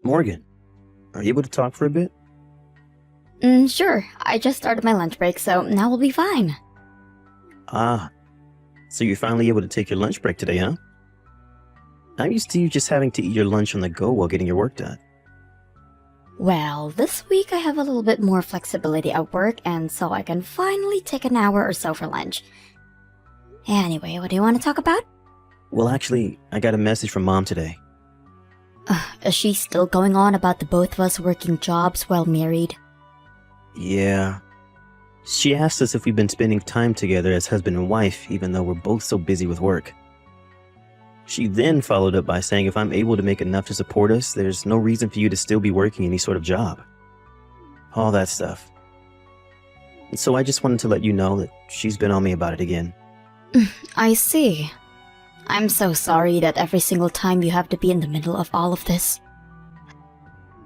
Morgan, are you able to talk for a bit? Sure. I just started my lunch break, so now we'll be fine. Ah, so you're finally able to take your lunch break today, huh? I'm used to you just having to eat your lunch on the go while getting your work done. Well, this week I have a little bit more flexibility at work, and so I can finally take an hour or so for lunch. Anyway, what do you want to talk about? Well, actually, I got a message from Mom today. Is she still going on about the both of us working jobs while married? Yeah. She asked us if we've been spending time together as husband and wife, even though we're both so busy with work. She then followed up by saying if I'm able to make enough to support us, there's no reason for you to still be working any sort of job. All that stuff. And so I just wanted to let you know that she's been on me about it again. I see. I'm so sorry that every single time you have to be in the middle of all of this.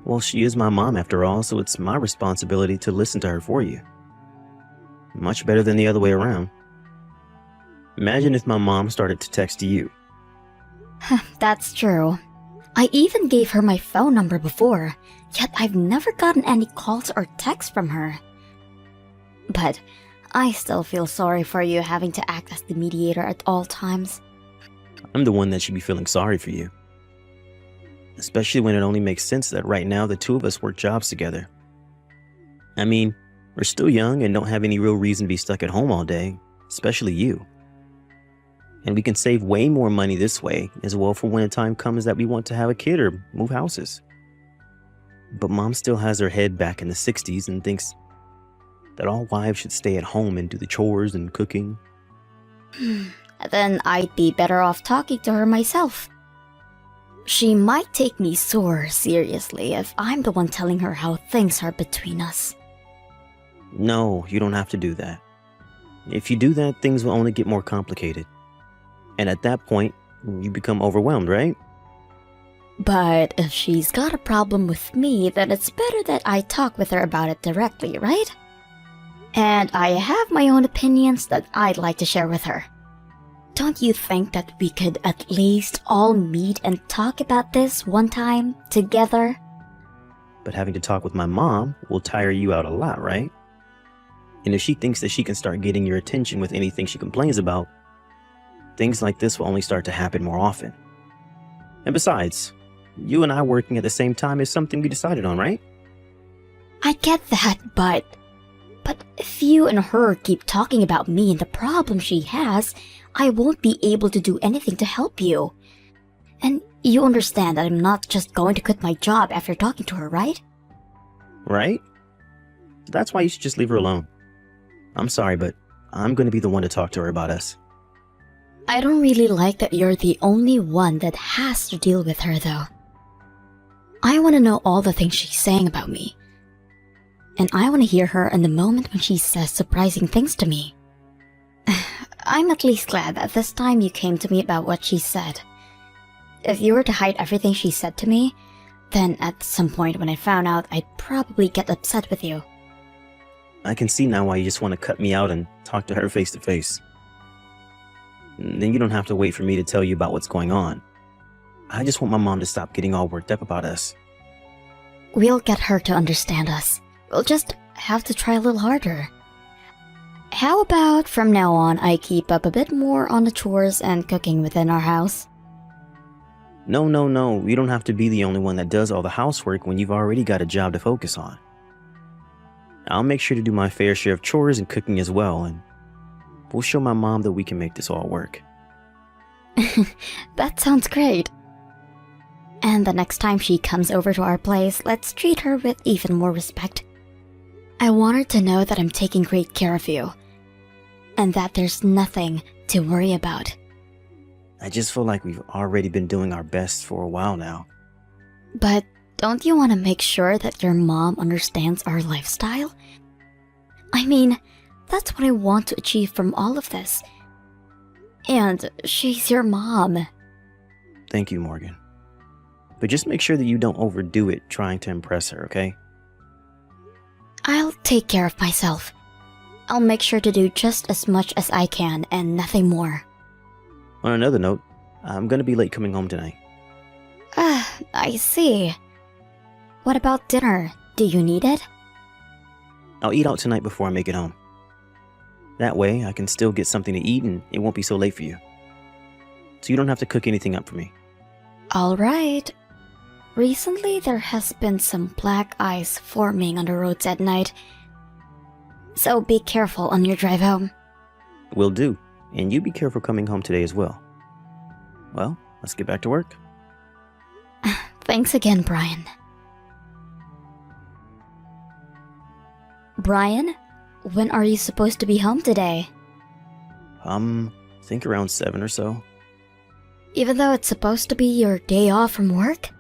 Well, she is my mom after all, so it's my responsibility to listen to her for you. Much better than the other way around. Imagine if my mom started to text you. That's true. I even gave her my phone number before, yet I've never gotten any calls or texts from her. But I still feel sorry for you having to act as the mediator at all times. I'm the one that should be feeling sorry for you. Especially when it only makes sense that right now the two of us work jobs together. I mean, we're still young and don't have any real reason to be stuck at home all day, especially you. And we can save way more money this way as well for when the time comes that we want to have a kid or move houses. But Mom still has her head back in the 60s and thinks that all wives should stay at home and do the chores and cooking. Then I'd be better off talking to her myself. She might take me seriously if I'm the one telling her how things are between us. No, you don't have to do that. If you do that, things will only get more complicated. And at that point, you become overwhelmed, right? But if she's got a problem with me, then it's better that I talk with her about it directly, right? And I have my own opinions that I'd like to share with her. Don't you think that we could at least all meet and talk about this one time, together? But having to talk with my mom will tire you out a lot, right? And if she thinks that she can start getting your attention with anything she complains about, things like this will only start to happen more often. And besides, you and I working at the same time is something we decided on, right? I get that, but if you and her keep talking about me and the problem she has, I won't be able to do anything to help you. And you understand that I'm not just going to quit my job after talking to her, right? Right? That's why you should just leave her alone. I'm sorry, but I'm going to be the one to talk to her about us. I don't really like that you're the only one that has to deal with her, though. I want to know all the things she's saying about me. And I want to hear her in the moment when she says surprising things to me. I'm at least glad that this time you came to me about what she said. If you were to hide everything she said to me, then at some point when I found out, I'd probably get upset with you. I can see now why you just want to cut me out and talk to her face to face. Then you don't have to wait for me to tell you about what's going on. I just want my mom to stop getting all worked up about us. We'll get her to understand us. We'll just have to try a little harder. How about from now on I keep up a bit more on the chores and cooking within our house? No, you don't have to be the only one that does all the housework when you've already got a job to focus on. I'll make sure to do my fair share of chores and cooking as well, and we'll show my mom that we can make this all work. That sounds great. And the next time she comes over to our place, let's treat her with even more respect. I want her to know that I'm taking great care of you, and that there's nothing to worry about. I just feel like we've already been doing our best for a while now. But don't you want to make sure that your mom understands our lifestyle? I mean, that's what I want to achieve from all of this. And she's your mom. Thank you, Morgan. But just make sure that you don't overdo it trying to impress her, okay? I'll take care of myself. I'll make sure to do just as much as I can and nothing more. On another note, I'm gonna be late coming home tonight. I see. What about dinner? Do you need it? I'll eat out tonight before I make it home. That way, I can still get something to eat and it won't be so late for you. So you don't have to cook anything up for me. Alright. Recently, there has been some black ice forming on the roads at night. So be careful on your drive home. Will do. And you be careful coming home today as well. Well, let's get back to work. Thanks again, Brian. Brian, when are you supposed to be home today? Think around 7 or so. Even though it's supposed to be your day off from work?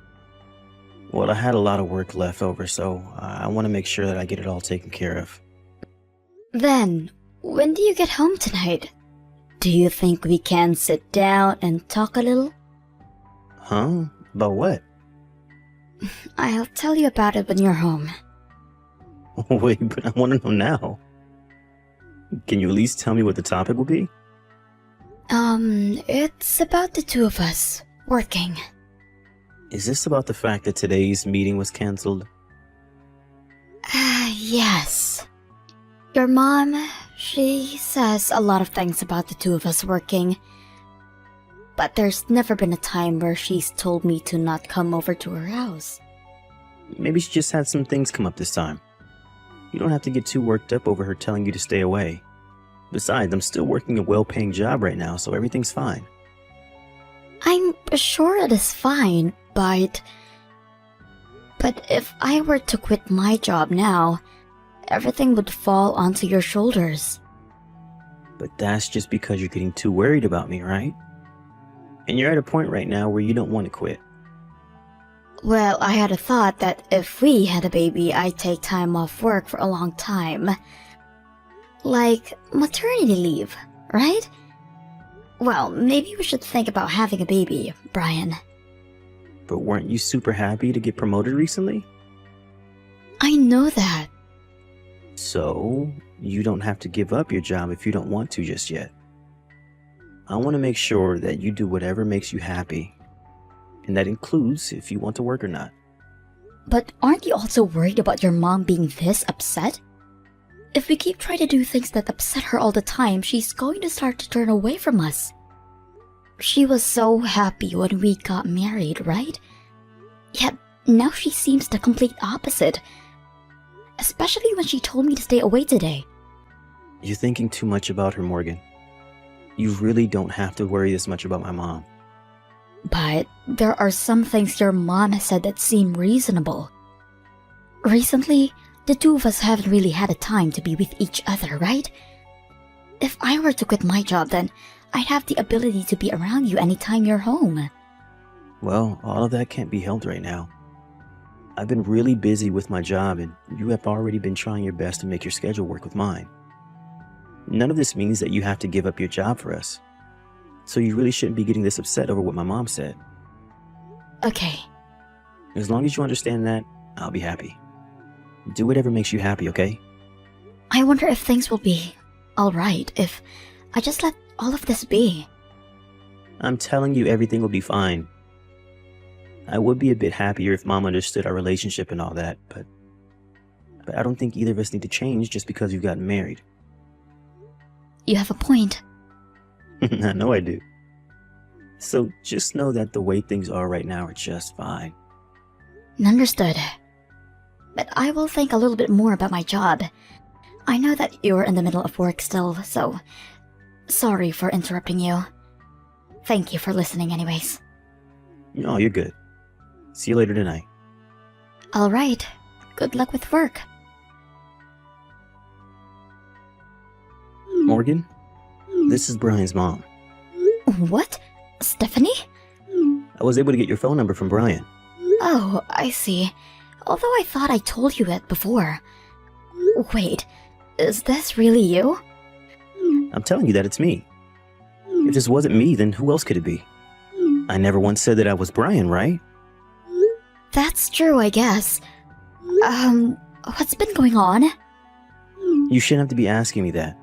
Well, I had a lot of work left over, so I want to make sure that I get it all taken care of. Then, when do you get home tonight? Do you think we can sit down and talk a little? Huh? About what? I'll tell you about it when you're home. Wait, but I want to know now. Can you at least tell me what the topic will be? It's about the two of us working. Is this about the fact that today's meeting was canceled? Yes. Your mom, she says a lot of things about the two of us working. But there's never been a time where she's told me to not come over to her house. Maybe she just had some things come up this time. You don't have to get too worked up over her telling you to stay away. Besides, I'm still working a well-paying job right now, so everything's fine. I'm sure it is fine, but if I were to quit my job now, everything would fall onto your shoulders. But that's just because you're getting too worried about me, right? And you're at a point right now where you don't want to quit. Well, I had a thought that if we had a baby, I'd take time off work for a long time. Like maternity leave, right? Well, maybe we should think about having a baby, Brian. But weren't you super happy to get promoted recently? I know that. So, you don't have to give up your job if you don't want to just yet. I want to make sure that you do whatever makes you happy. And that includes if you want to work or not. But aren't you also worried about your mom being this upset? If we keep trying to do things that upset her all the time, she's going to start to turn away from us. She was so happy when we got married, right? Yet now she seems the complete opposite. Especially when she told me to stay away today. You're thinking too much about her, Morgan. You really don't have to worry this much about my mom. But there are some things your mom has said that seem reasonable. Recently, the two of us haven't really had a time to be with each other, right? If I were to quit my job, then I'd have the ability to be around you anytime you're home. Well, all of that can't be helped right now. I've been really busy with my job, and you have already been trying your best to make your schedule work with mine. None of this means that you have to give up your job for us. So you really shouldn't be getting this upset over what my mom said. Okay. As long as you understand that, I'll be happy. Do whatever makes you happy, okay? I wonder if things will be alright if I just let all of this be. I'm telling you everything will be fine. I would be a bit happier if Mom understood our relationship and all that, but I don't think either of us need to change just because we've gotten married. You have a point. I know I do. So just know that the way things are right now are just fine. Understood. But I will think a little bit more about my job. I know that you're in the middle of work still, so sorry for interrupting you. Thank you for listening anyways. No, you're good. See you later tonight. Alright, good luck with work. Morgan, this is Brian's mom. What? Stephanie? I was able to get your phone number from Brian. Oh, I see. Although I thought I told you it before. Wait, is this really you? I'm telling you that it's me. If this wasn't me, then who else could it be? I never once said that I was Brian, right? That's true, I guess. What's been going on? You shouldn't have to be asking me that.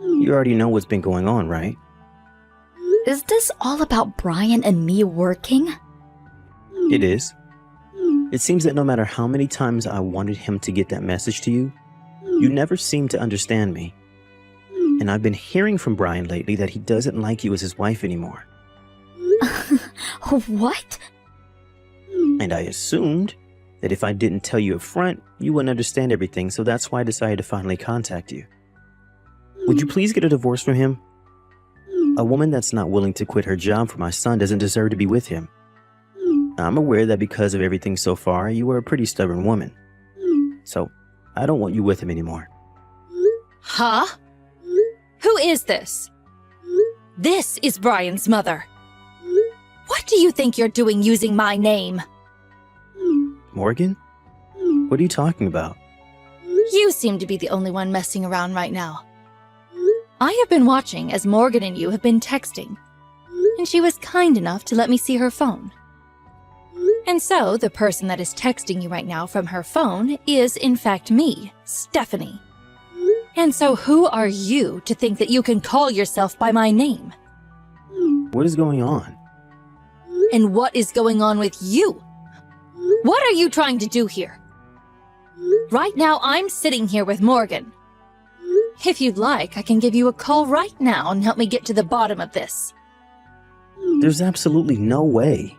You already know what's been going on, right? Is this all about Brian and me working? It is. It seems that no matter how many times I wanted him to get that message to you, you never seem to understand me. And I've been hearing from Brian lately that he doesn't like you as his wife anymore. What? And I assumed that if I didn't tell you up front, you wouldn't understand everything, so that's why I decided to finally contact you. Would you please get a divorce from him? A woman that's not willing to quit her job for my son doesn't deserve to be with him. I'm aware that because of everything so far, you are a pretty stubborn woman. So, I don't want you with him anymore. Huh? Who is this? This is Brian's mother. What do you think you're doing using my name? Morgan? What are you talking about? You seem to be the only one messing around right now. I have been watching as Morgan and you have been texting, and she was kind enough to let me see her phone. And so, the person that is texting you right now from her phone is, in fact, me, Stephanie. And so who are you to think that you can call yourself by my name? What is going on? And what is going on with you? What are you trying to do here? Right now, I'm sitting here with Morgan. If you'd like, I can give you a call right now and help me get to the bottom of this. There's absolutely no way.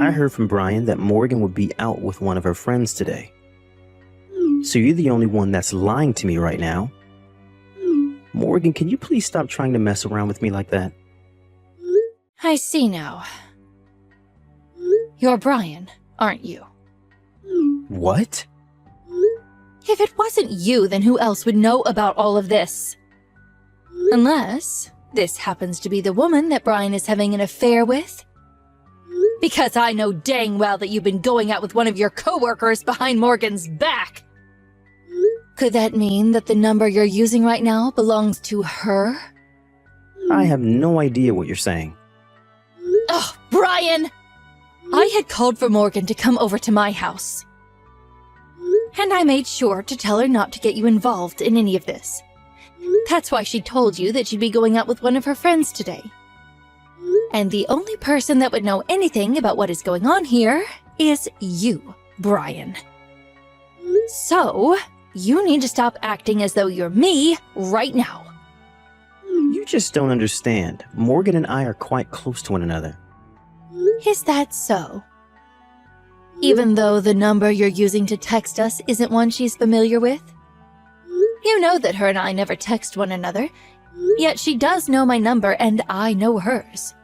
I heard from Brian that Morgan would be out with one of her friends today. So you're the only one that's lying to me right now. Morgan, can you please stop trying to mess around with me like that? I see now. You're Brian, aren't you? What? If it wasn't you, then who else would know about all of this? Unless this happens to be the woman that Brian is having an affair with? Because I know dang well that you've been going out with one of your coworkers behind Morgan's back. Could that mean that the number you're using right now belongs to her? I have no idea what you're saying. Oh, Brian! I had called for Morgan to come over to my house. And I made sure to tell her not to get you involved in any of this. That's why she told you that she'd be going out with one of her friends today. And the only person that would know anything about what is going on here is you, Brian. So, you need to stop acting as though you're me right now. You just don't understand. Morgan and I are quite close to one another. Is that so? Even though the number you're using to text us isn't one she's familiar with? You know that her and I never text one another, yet she does know my number and I know hers.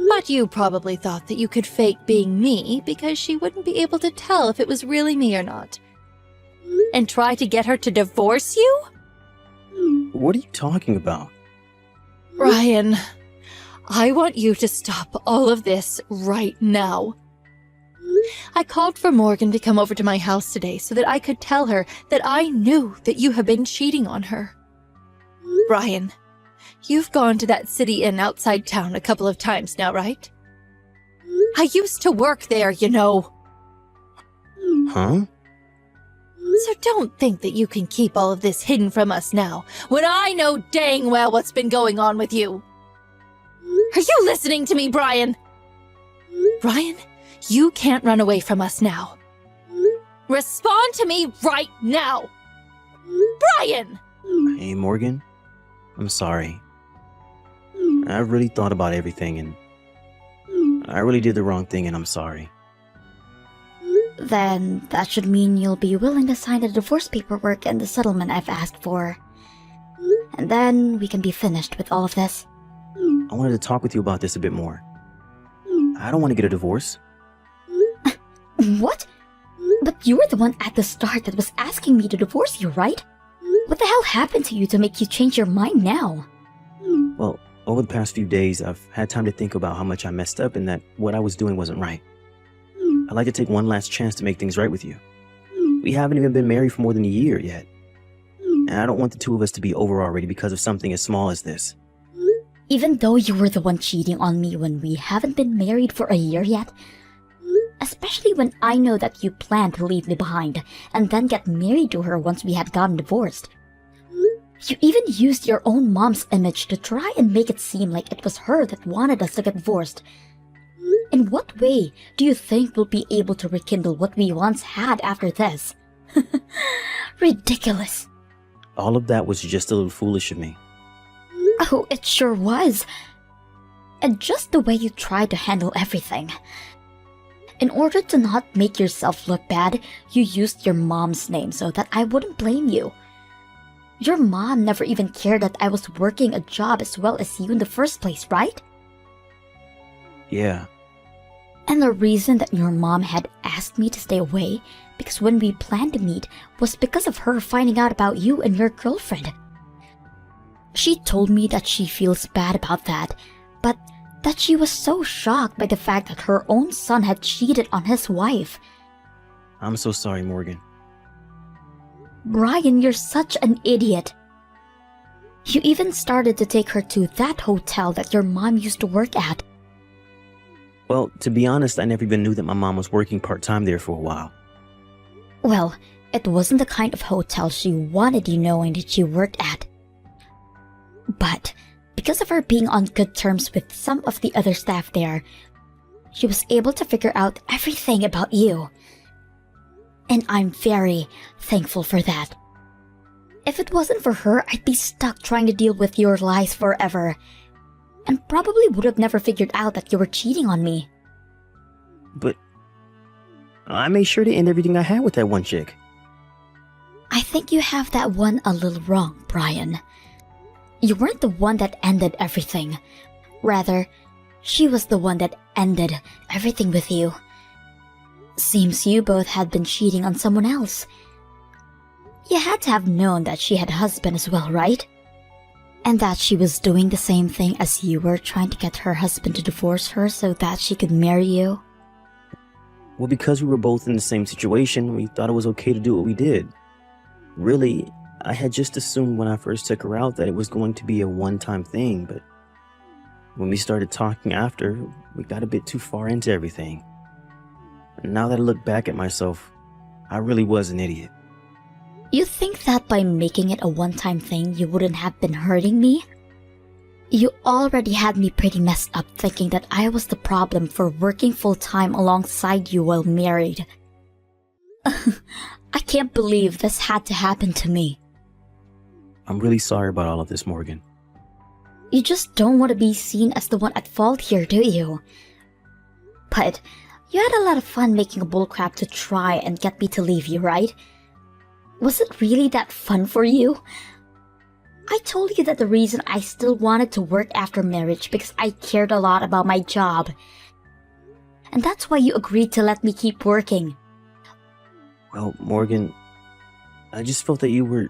But you probably thought that you could fake being me because she wouldn't be able to tell if it was really me or not. And try to get her to divorce you? What are you talking about? Ryan, I want you to stop all of this right now. I called for Morgan to come over to my house today so that I could tell her that I knew that you have been cheating on her. Ryan, you've gone to that city inn outside town a couple of times now, right? I used to work there, you know. Huh? So don't think that you can keep all of this hidden from us now, when I know dang well what's been going on with you. Are you listening to me, Brian? Brian, you can't run away from us now. Respond to me right now! Brian! Hey, Morgan. I'm sorry. I really thought about everything and I really did the wrong thing and I'm sorry. Then that should mean you'll be willing to sign the divorce paperwork and the settlement I've asked for. And then we can be finished with all of this. I wanted to talk with you about this a bit more. I don't want to get a divorce. What? But you were the one at the start that was asking me to divorce you, right? What the hell happened to you to make you change your mind now? Well, over the past few days, I've had time to think about how much I messed up and that what I was doing wasn't right. I'd like to take one last chance to make things right with you. We haven't even been married for more than a year yet. And I don't want the two of us to be over already because of something as small as this. Even though you were the one cheating on me when we haven't been married for a year yet? Especially when I know that you planned to leave me behind and then get married to her once we had gotten divorced. You even used your own mom's image to try and make it seem like it was her that wanted us to get divorced. In what way do you think we'll be able to rekindle what we once had after this? Ridiculous. All of that was just a little foolish of me. Oh, it sure was. And just the way you tried to handle everything. In order to not make yourself look bad, you used your mom's name so that I wouldn't blame you. Your mom never even cared that I was working a job as well as you in the first place, right? Yeah, And the reason that your mom had asked me to stay away, because when we planned to meet, was because of her finding out about you and your girlfriend. She told me that she feels bad about that, but that she was so shocked by the fact that her own son had cheated on his wife. I'm so sorry, Morgan. Brian, you're such an idiot. You even started to take her to that hotel that your mom used to work at. Well, to be honest, I never even knew that my mom was working part-time there for a while. Well, it wasn't the kind of hotel she wanted you knowing that she worked at. But because of her being on good terms with some of the other staff there, she was able to figure out everything about you. And I'm very thankful for that. If it wasn't for her, I'd be stuck trying to deal with your lies forever. And probably would have never figured out that you were cheating on me. But I made sure to end everything I had with that one chick. I think you have that one a little wrong, Brian. You weren't the one that ended everything. Rather, she was the one that ended everything with you. Seems you both had been cheating on someone else. You had to have known that she had a husband as well, right? And that she was doing the same thing as you were, trying to get her husband to divorce her so that she could marry you. Well, because we were both in the same situation, we thought it was okay to do what we did. Really, I had just assumed when I first took her out that it was going to be a one-time thing, but when we started talking after, we got a bit too far into everything. And now that I look back at myself, I really was an idiot. You think that by making it a one-time thing, you wouldn't have been hurting me? You already had me pretty messed up thinking that I was the problem for working full-time alongside you while married. I can't believe this had to happen to me. I'm really sorry about all of this, Morgan. You just don't want to be seen as the one at fault here, do you? But you had a lot of fun making a bullcrap to try and get me to leave you, right? Was it really that fun for you? I told you that the reason I still wanted to work after marriage because I cared a lot about my job. And that's why you agreed to let me keep working. Well, Morgan, I just felt that you were...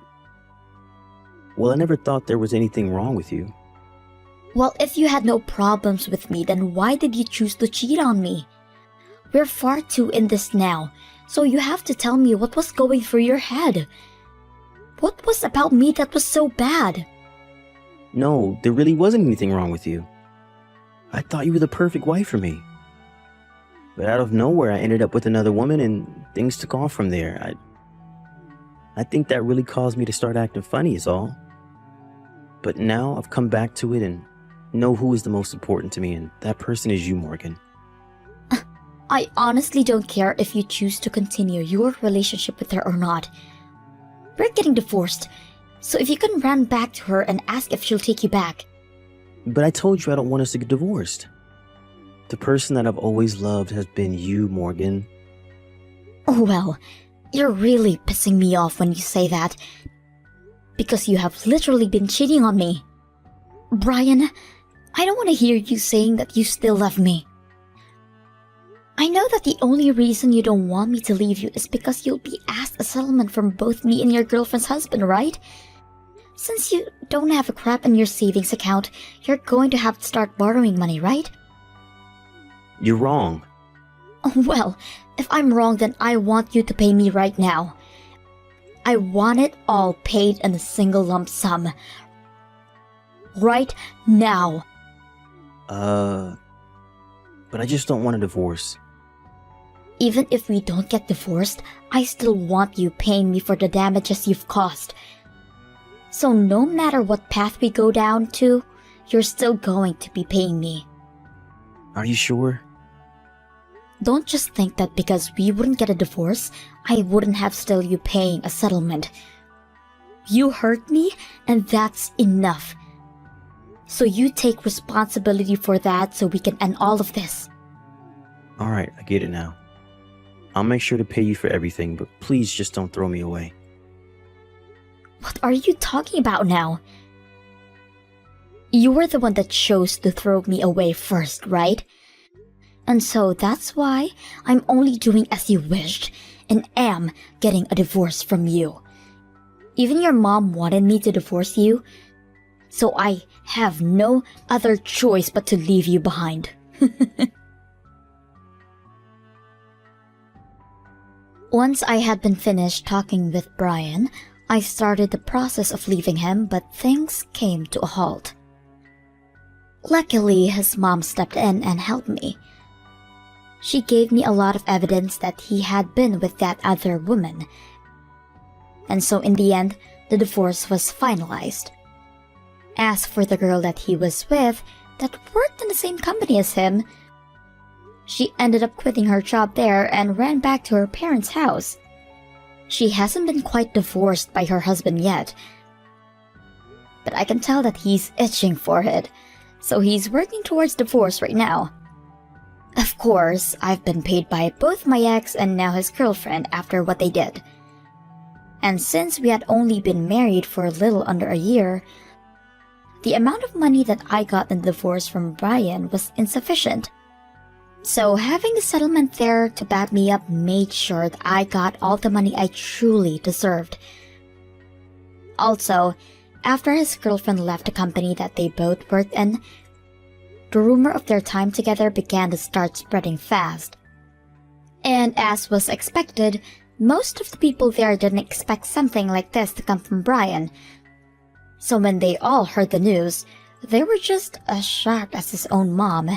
Well, I never thought there was anything wrong with you. Well, if you had no problems with me, then why did you choose to cheat on me? We're far too in this now, so you have to tell me what was going through your head. What was about me that was so bad? No, there really wasn't anything wrong with you. I thought you were the perfect wife for me. But out of nowhere, I ended up with another woman and things took off from there. I think that really caused me to start acting funny is all. But now I've come back to it and know who is the most important to me, and that person is you, Morgan. I honestly don't care if you choose to continue your relationship with her or not. We're getting divorced, so if you can run back to her and ask if she'll take you back. But I told you I don't want us to get divorced. The person that I've always loved has been you, Morgan. Oh well, you're really pissing me off when you say that. Because you have literally been cheating on me. Brian, I don't want to hear you saying that you still love me. I know that the only reason you don't want me to leave you is because you'll be asked a settlement from both me and your girlfriend's husband, right? Since you don't have a crap in your savings account, you're going to have to start borrowing money, right? You're wrong. Well, if I'm wrong, then I want you to pay me right now. I want it all paid in a single lump sum. Right now. But I just don't want a divorce. Even if we don't get divorced, I still want you paying me for the damages you've caused. So no matter what path we go down to, you're still going to be paying me. Are you sure? Don't just think that because we wouldn't get a divorce, I wouldn't have still you paying a settlement. You hurt me, and that's enough. So you take responsibility for that so we can end all of this. All right, I get it now. I'll make sure to pay you for everything, but please just don't throw me away. What are you talking about now? You were the one that chose to throw me away first, right? And so that's why I'm only doing as you wished and am getting a divorce from you. Even your mom wanted me to divorce you, so I have no other choice but to leave you behind. Once I had been finished talking with Brian, I started the process of leaving him, but things came to a halt. Luckily, his mom stepped in and helped me. She gave me a lot of evidence that he had been with that other woman. And so in the end, the divorce was finalized. As for the girl that he was with, that worked in the same company as him, she ended up quitting her job there and ran back to her parents' house. She hasn't been quite divorced by her husband yet, but I can tell that he's itching for it, so he's working towards divorce right now. Of course, I've been paid by both my ex and now his girlfriend after what they did. And since we had only been married for a little under a year, the amount of money that I got in the divorce from Brian was insufficient. So having the settlement there to back me up made sure that I got all the money I truly deserved. Also, after his girlfriend left the company that they both worked in, the rumor of their time together began to start spreading fast. And as was expected, most of the people there didn't expect something like this to come from Brian. So when they all heard the news, they were just as shocked as his own mom.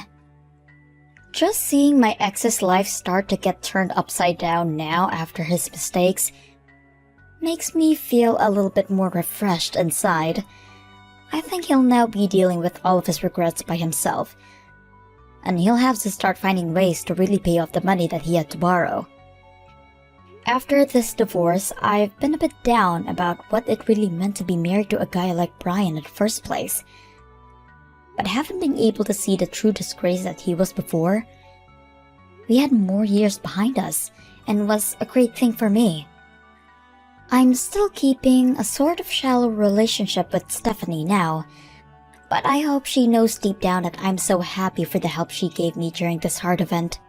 Just seeing my ex's life start to get turned upside down now after his mistakes makes me feel a little bit more refreshed inside. I think he'll now be dealing with all of his regrets by himself, and he'll have to start finding ways to really pay off the money that he had to borrow. After this divorce, I've been a bit down about what it really meant to be married to a guy like Brian in the first place. But having been able to see the true disgrace that he was before, we had more years behind us, and was a great thing for me. I'm still keeping a sort of shallow relationship with Stephanie now, but I hope she knows deep down that I'm so happy for the help she gave me during this hard event.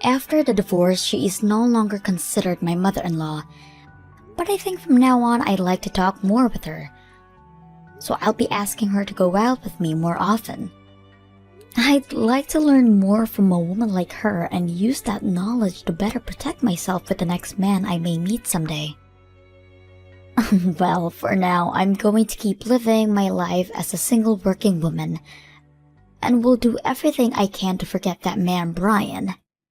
After the divorce, she is no longer considered my mother-in-law, but I think from now on I'd like to talk more with her. So I'll be asking her to go out with me more often. I'd like to learn more from a woman like her and use that knowledge to better protect myself with the next man I may meet someday. Well, for now, I'm going to keep living my life as a single working woman, and will do everything I can to forget that man Brian.